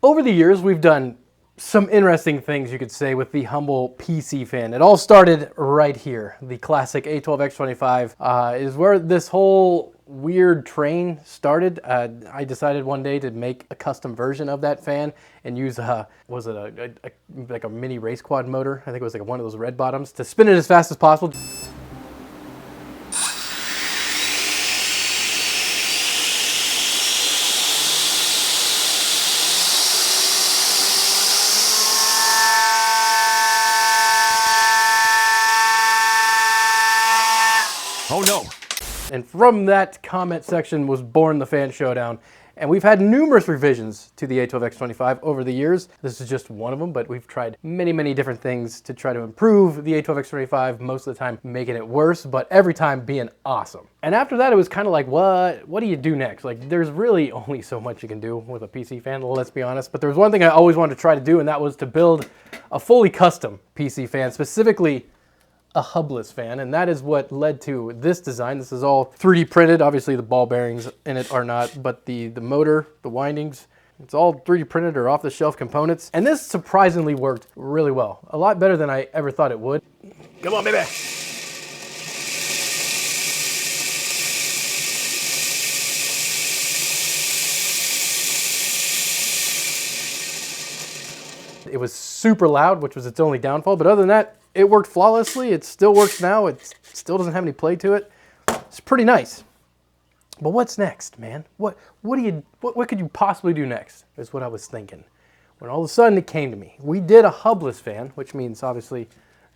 Over the years, we've done some interesting things, you could say, with the humble PC fan. It all started right here. The classic A12X25 is where this whole weird train started. I decided one day to make a custom version of that fan and use was it like a mini race quad motor? I think it was like one of those red bottoms to spin it as fast as possible. Oh no. And from that comment section was born the Fan Showdown. And we've had numerous revisions to the A12X25 over the years. This is just one of them, but we've tried many, many different things to try to improve the A12X25, most of the time making it worse, but every time being awesome. And after that, it was kind of like, what do you do next? Like, there's really only so much you can do with a PC fan, let's be honest. But there was one thing I always wanted to try to do, and that was to build a fully custom PC fan, specifically a hubless fan, and that is what led to this design. This is all 3D printed. Obviously the ball bearings in it are not, but the motor, the windings, it's all 3D printed or off-the-shelf components. And this surprisingly worked really well. A lot better than I ever thought it would. Come on, baby. It was super loud, which was its only downfall, but other than that, it worked flawlessly. It still works now. It still doesn't have any play to it. It's pretty nice. But what's next, man? What could you possibly do next? Is what I was thinking. When all of a sudden it came to me. We did a hubless fan, which means obviously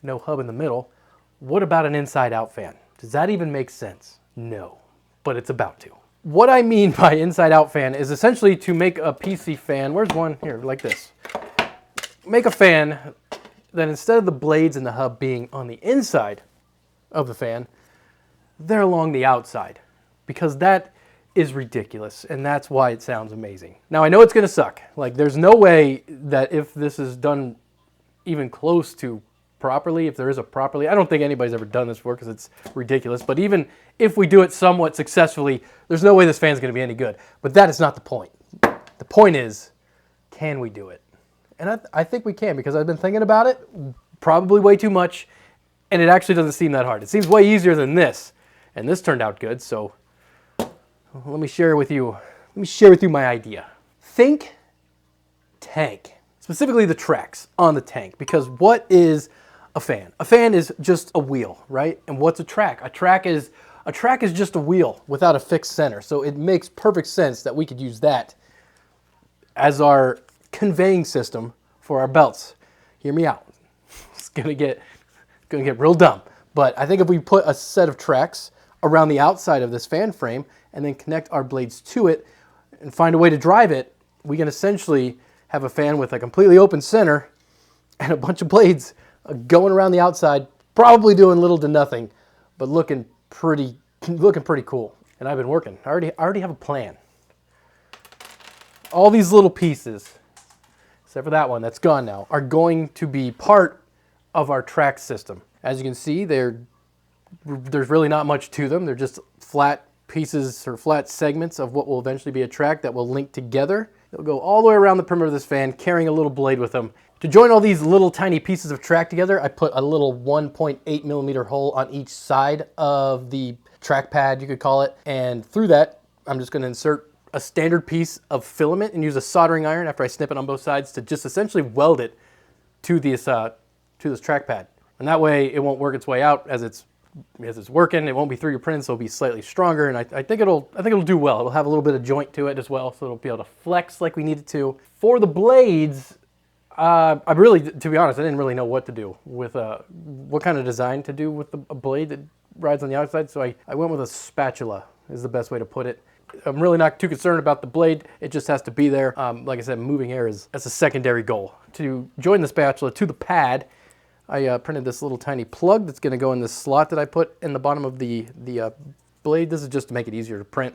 no hub in the middle. What about an inside-out fan? Does that even make sense? No, but it's about to. What I mean by inside-out fan is essentially to make a PC fan. Where's one? Here, like this. Make a fan that instead of the blades and the hub being on the inside of the fan, they're along the outside, because that is ridiculous, and that's why it sounds amazing. Now, I know it's gonna suck. Like, there's no way that if this is done even close to properly, if there is a properly, I don't think anybody's ever done this before because it's ridiculous, but even if we do it somewhat successfully, there's no way this fan's gonna be any good. But that is not the point. The point is, can we do it? And I think we can, because I've been thinking about it, probably way too much, and it actually doesn't seem that hard. It seems way easier than this, and this turned out good, so let me share with you my idea. Think tank, specifically the tracks on the tank, because what is a fan? A fan is just a wheel, right? And what's a track? A track is just a wheel without a fixed center, so it makes perfect sense that we could use that as our conveying system for our belts. Hear me out. It's gonna get real dumb. But I think if we put a set of tracks around the outside of this fan frame and then connect our blades to it and find a way to drive it, we can essentially have a fan with a completely open center and a bunch of blades going around the outside, probably doing little to nothing, but looking pretty cool. And I've been working. I already have a plan. All these little pieces, except for that one that's gone now, are going to be part of our track system. As you can see, there's really not much to them. They're just flat pieces or flat segments of what will eventually be a track that will link together. They'll go all the way around the perimeter of this fan, carrying a little blade with them. To join all these little tiny pieces of track together, I put a little 1.8 millimeter hole on each side of the track pad, you could call it. And through that, I'm just gonna insert a standard piece of filament and use a soldering iron after I snip it on both sides to just essentially weld it to this track pad. And that way it won't work its way out as it's working. It won't be 3D printed, so it'll be slightly stronger, and I think it'll do well. It'll have a little bit of joint to it as well, so it'll be able to flex like we need it to. For the blades, to be honest, I didn't really know what to do with what kind of design to do with a blade that rides on the outside, so I went with a spatula is the best way to put it. I'm really not too concerned about the blade. It just has to be there. Like I said, moving air that's a secondary goal. To join the spatula to the pad, I printed this little tiny plug that's going to go in this slot that I put in the bottom of the blade. This is just to make it easier to print.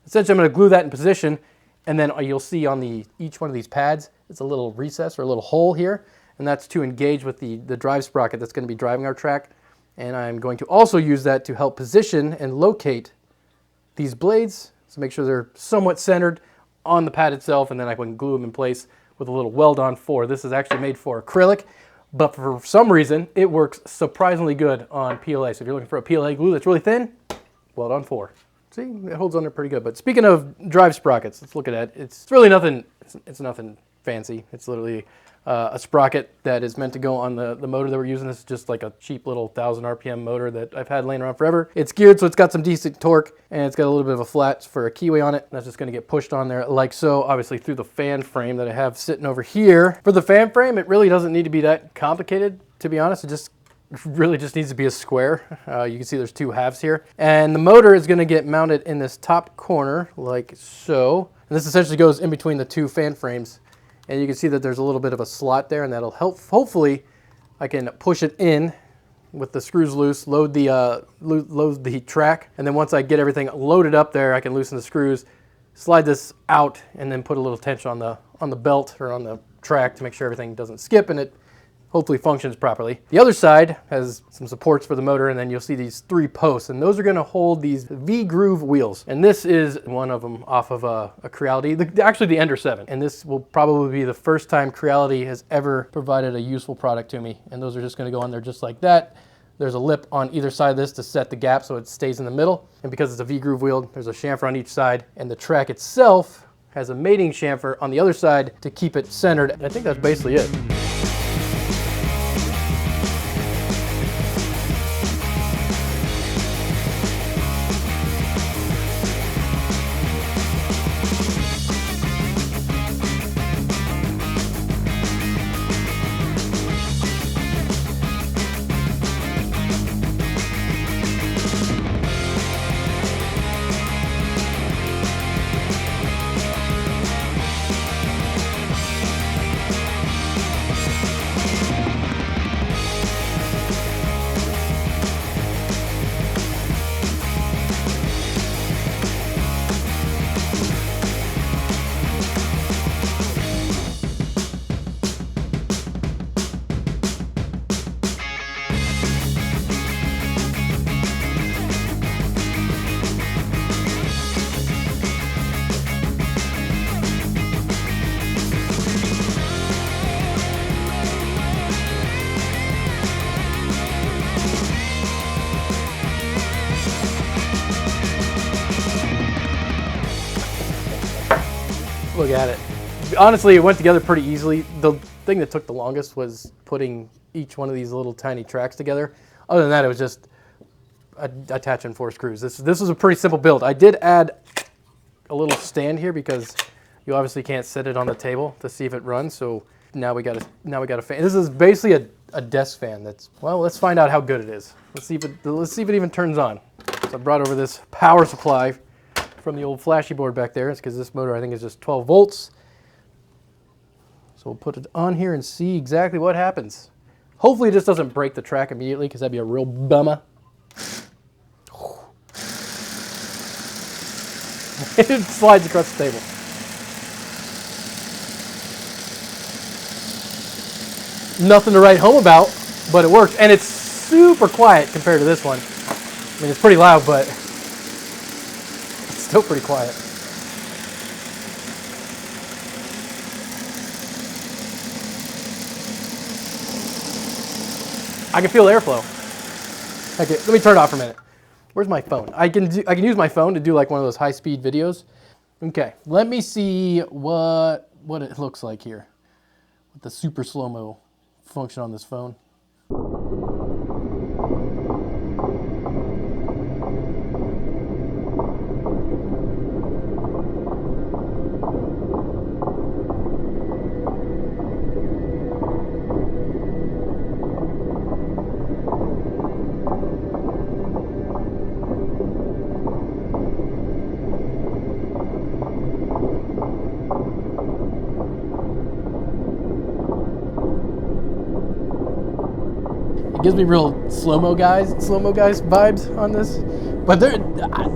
Essentially, I'm going to glue that in position, and then you'll see on each one of these pads, it's a little recess or a little hole here, and that's to engage with the drive sprocket that's going to be driving our track. And I'm going to also use that to help position and locate these blades, so make sure they're somewhat centered on the pad itself, and then I can glue them in place with a little weld-on for. This is actually made for acrylic, but for some reason, it works surprisingly good on PLA. So if you're looking for a PLA glue that's really thin, weld-on 4. See, it holds on there pretty good. But speaking of drive sprockets, let's look at that. It's really nothing, it's nothing fancy. It's literally a sprocket that is meant to go on the motor that we're using. This is just like a cheap little 1,000 RPM motor that I've had laying around forever. It's geared, so it's got some decent torque, and it's got a little bit of a flat for a keyway on it. That's just gonna get pushed on there like so, obviously through the fan frame that I have sitting over here. For the fan frame, it really doesn't need to be that complicated, to be honest. It really just needs to be a square. You can see there's 2 halves here. And the motor is gonna get mounted in this top corner like so. And this essentially goes in between the 2 fan frames. And you can see that there's a little bit of a slot there, and that'll help. Hopefully, I can push it in with the screws loose, load the track, and then once I get everything loaded up there, I can loosen the screws, slide this out, and then put a little tension on the belt or on the track to make sure everything doesn't skip and it hopefully functions properly. The other side has some supports for the motor, and then you'll see these 3 posts, and those are gonna hold these V-groove wheels. And this is one of them off of a Creality, actually the Ender 7. And this will probably be the first time Creality has ever provided a useful product to me. And those are just gonna go on there just like that. There's a lip on either side of this to set the gap so it stays in the middle. And because it's a V-groove wheel, there's a chamfer on each side, and the track itself has a mating chamfer on the other side to keep it centered. And I think that's basically it. Look at it. Honestly, it went together pretty easily. The thing that took the longest was putting each one of these little tiny tracks together. Other than that, it was just attaching 4 screws. This was a pretty simple build. I did add a little stand here because you obviously can't set it on the table to see if it runs. So now we got a fan. This is basically a desk fan. That's, well, let's find out how good it is. Let's see if it even turns on. So I brought over this power supply from the old flashy board back there. It's because this motor I think is just 12 volts. So we'll put it on here and see exactly what happens. Hopefully it just doesn't break the track immediately because that'd be a real bummer. It slides across the table. Nothing to write home about, but it works. And it's super quiet compared to this one. I mean, it's pretty loud, but it's still pretty quiet. I can feel airflow. Okay, let me turn it off for a minute. Where's my phone? I can use my phone to do like one of those high-speed videos. Okay, let me see what it looks like here with the super slow-mo function on this phone. Gives me real slow-mo guys vibes on this, but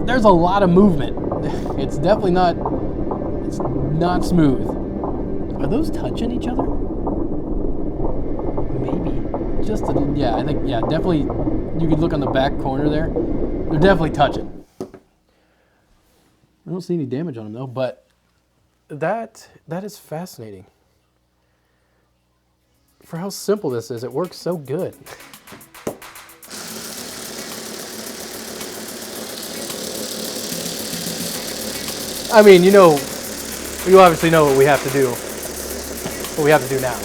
there's a lot of movement. It's definitely not smooth. Are those touching each other? Maybe. Yeah, I think, yeah, definitely. You could look on the back corner there. They're definitely touching. I don't see any damage on them though, but that is fascinating. for how simple this is, it works so good. I mean, you obviously know what we have to do. What we have to do now.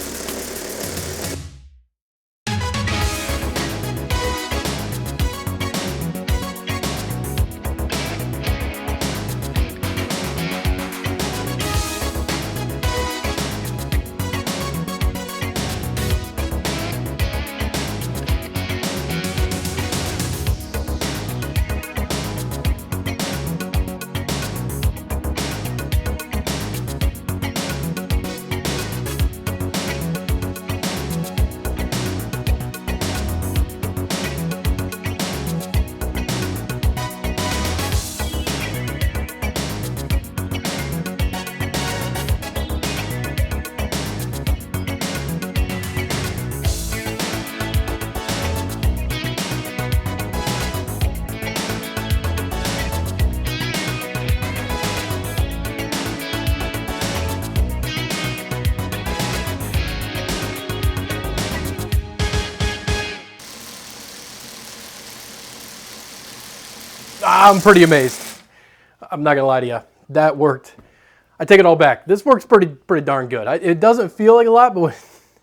I'm pretty amazed. I'm not gonna lie to you. That worked. I take it all back. This works pretty darn good. It doesn't feel like a lot, but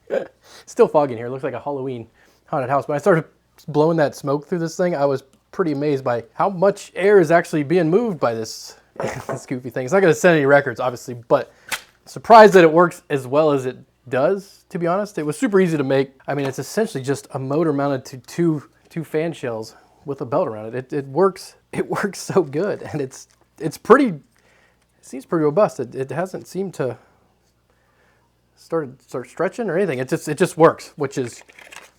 it's still foggy in here. It looks like a Halloween haunted house. When I started blowing that smoke through this thing, I was pretty amazed by how much air is actually being moved by this goofy thing. It's not gonna set any records, obviously, but surprised that it works as well as it does, to be honest. It was super easy to make. I mean, it's essentially just a motor mounted to two fan shells with a belt around it. It works so good, and it seems pretty robust. It hasn't seemed to start stretching or anything. It just works, which is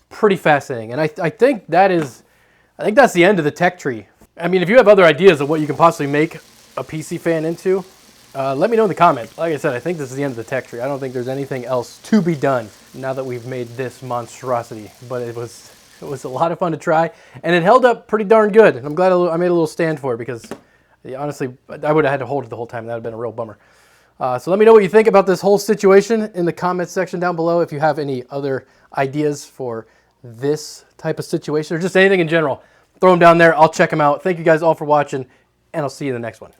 pretty fascinating. And I think that's the end of the tech tree. I mean, if you have other ideas of what you can possibly make a PC fan into, let me know in the comments. Like I said, I think this is the end of the tech tree. I don't think there's anything else to be done now that we've made this monstrosity, but it was a lot of fun to try, and it held up pretty darn good. And I'm glad I made a little stand for it, because honestly, I would have had to hold it the whole time. That would have been a real bummer. So let me know what you think about this whole situation in the comments section down below. If you have any other ideas for this type of situation, or just anything in general, throw them down there. I'll check them out. Thank you guys all for watching, and I'll see you in the next one.